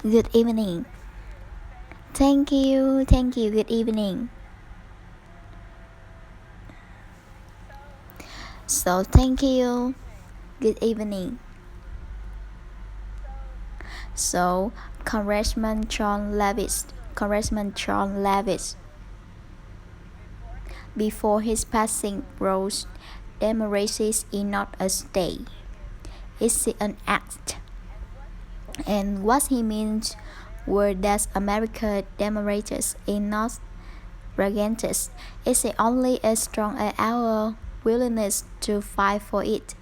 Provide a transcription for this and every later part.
Good evening. Thank you, good evening. Thank you, good evening. So, Congressman John Levis, before his passing, wrote, "Democracy is not a state, it's an act." And what he means were that America democracies is not regentis, it's only as strong as our willingness to fight for it.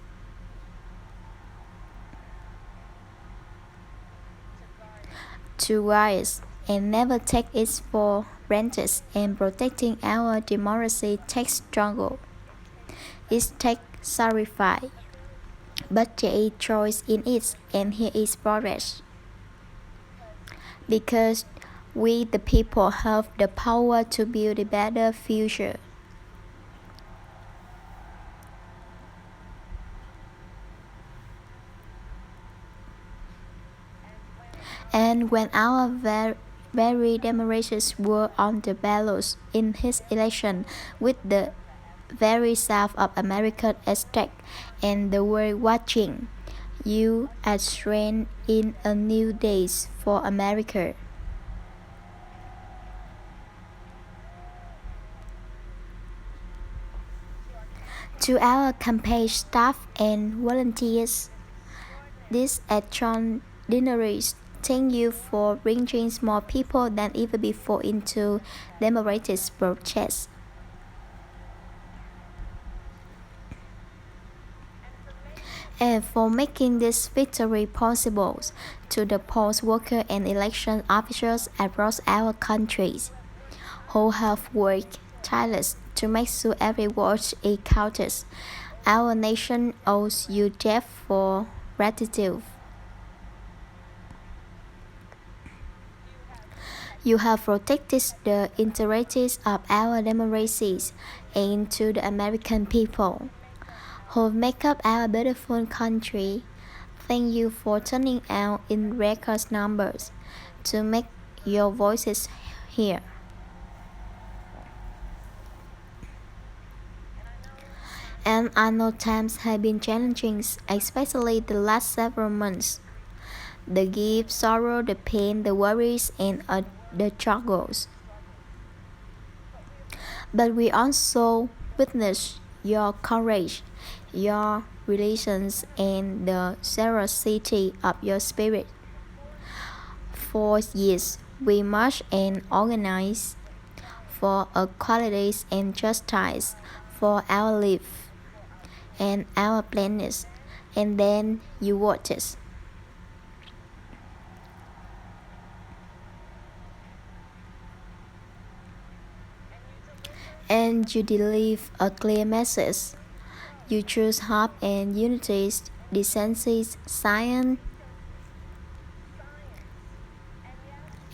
To rise and never take it for granted, and protecting our democracy takes struggle. It takes sacrifice, but there is choice in it, and here is progress. Because we, the people, have the power to build a better future. And when our very democracies were on the ballot in his election, with the very south of America at stake and the world watching, you ushered in a new days for America. To our campaign staff and volunteers, this extraordinary thank you for bringing more people than ever before into democratic protest. And for making this victory possible to the poll workers and election officials across our countries, who have worked tirelessly to make sure every vote is counted. Our nation owes you debt for gratitude. You have protected the interests of our democracies and to the American people who make up our beautiful country. Thank you for turning out in record numbers to make your voices heard. And I know times have been challenging, especially the last several months. The grief, sorrow, the pain, the worries, and the struggles. But we also witness your courage, your relations, and the generosity of your spirit. For years, we marched and organized for equality and justice for our life and our planet, and then you voted. And you deliver a clear message. You choose hope and unity, decency, science,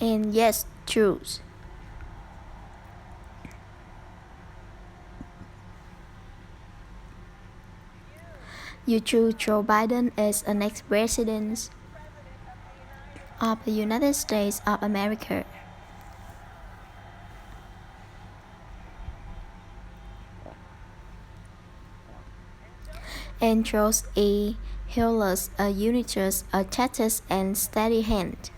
and yes, truth. You choose Joe Biden as the next president of the United States of America. And chose a healers, a unitus, a status and steady hand.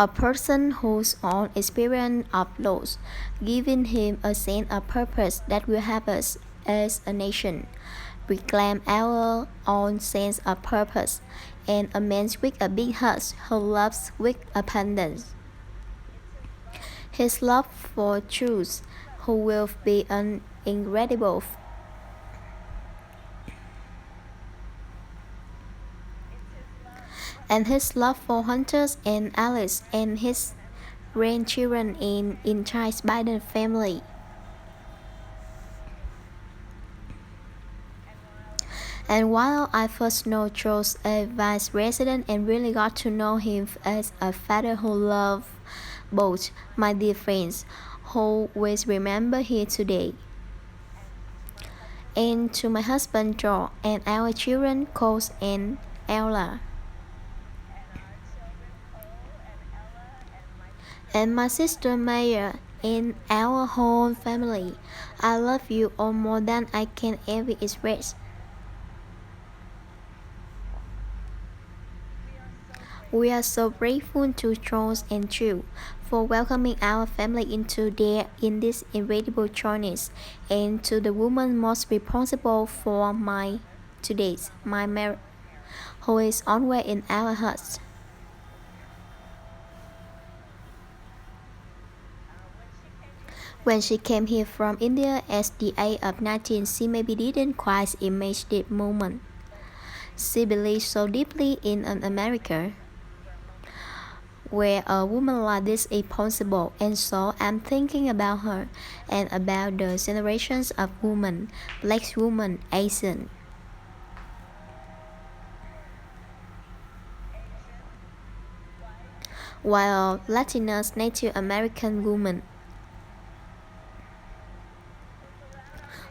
A person whose own experience of loss, giving him a sense of purpose that will help us as a nation reclaim our own sense of purpose, and a man with a big heart who loves with abundance. His love for truth, who will be an incredible. And his love for hunters and Alice and his grandchildren in entire Biden family. And while I first know Charles as vice president and really got to know him as a father who loved both my dear friends, who will remember here today. And to my husband Joe and our children Coach and Ella. And my sister Maya and our whole family. I love you all more than I can ever express. We are so grateful to Charles and Drew for welcoming our family into their in this incredible journeys, and to the woman most responsible for my today's my marriage, who is always in our hearts. When she came here from India at the age of 19, she maybe didn't quite imagine the moment. She believed so deeply in an America where a woman like this is possible, and so I'm thinking about her and about the generations of women, black women, Asian, while Latinas, Native American women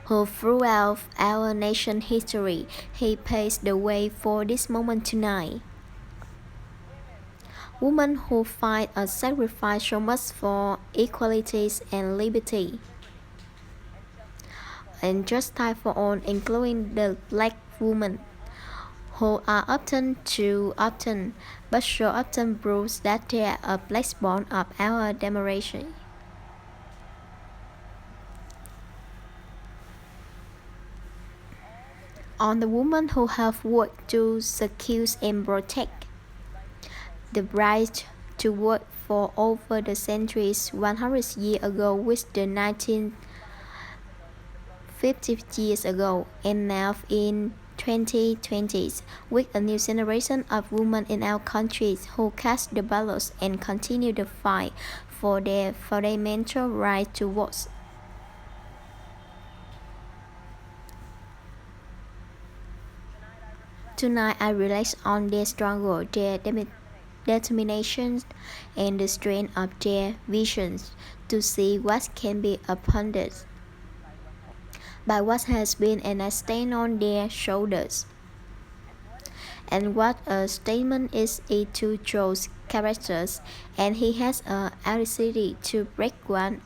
who throughout our nation's history he paved the way for this moment tonight. Women who fight and sacrifice so much for equality and liberty and justice for all, including the black women, who are often too often, but so often bruised that they are a backbone of our democracy. On the women who have worked to secure and protect the right to work for over the centuries 100 years ago with the 1950 years ago, and now in 2020s with a new generation of women in our countries who cast the ballots and continue the fight for their fundamental right to vote. Tonight I relax on their struggle, their determination, and the strength of their visions to see what can be upended by what has been, and I stand on their shoulders. And what a statement is it to Joe's characters, and he has a ability to break one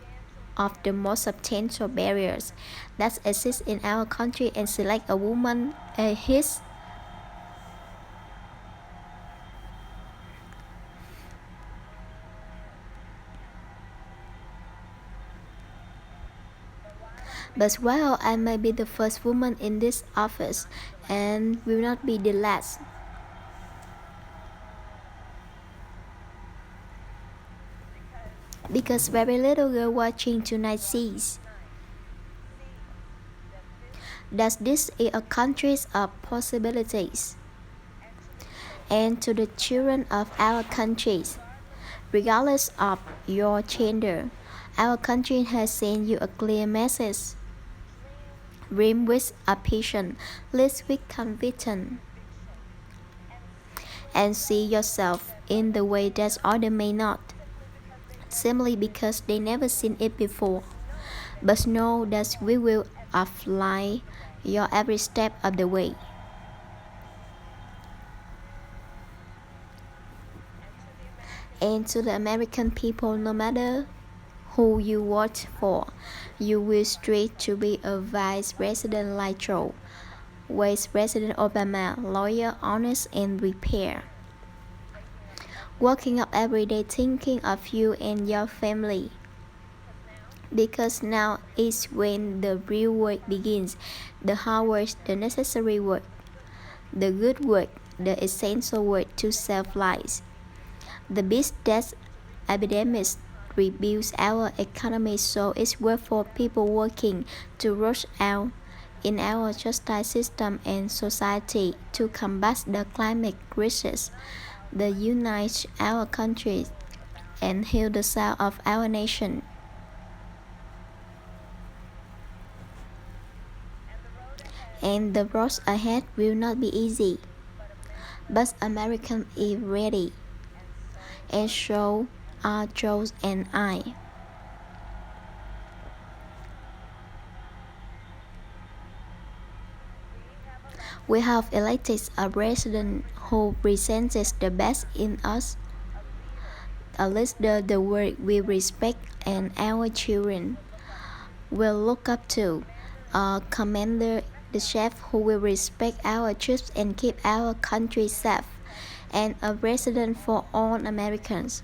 of the most substantial barriers that exist in our country and select a woman as his. But while I may be the first woman in this office and will not be the last, because very little girl watching tonight sees that this is a country of possibilities. And to the children of our countries, regardless of your gender, our country has sent you a clear message. Dream with a passion, live with conviction, and see yourself in the way that others may not, simply because they never seen it before. But know that we will apply your every step of the way. And to the American people, no matter who you vote for, you will strive to be a vice president like Joe, Vice President Obama, loyal, honest, and prepared. Waking up every day thinking of you and your family. Because now is when the real work begins, the hard work, the necessary work, the good work, the essential work to save lives. The beast death epidemic rebuilds our economy, so it's worth for people working to rush out in our justice system and society to combat the climate crisis, the unite our country, and heal the soul of our nation. And the road ahead will not be easy, but American is ready, and so are Joe and I. We have elected a president who presents the best in us, a leader the world we respect and our children will look up to, a commander the chef who will respect our troops and keep our country safe, and a president for all Americans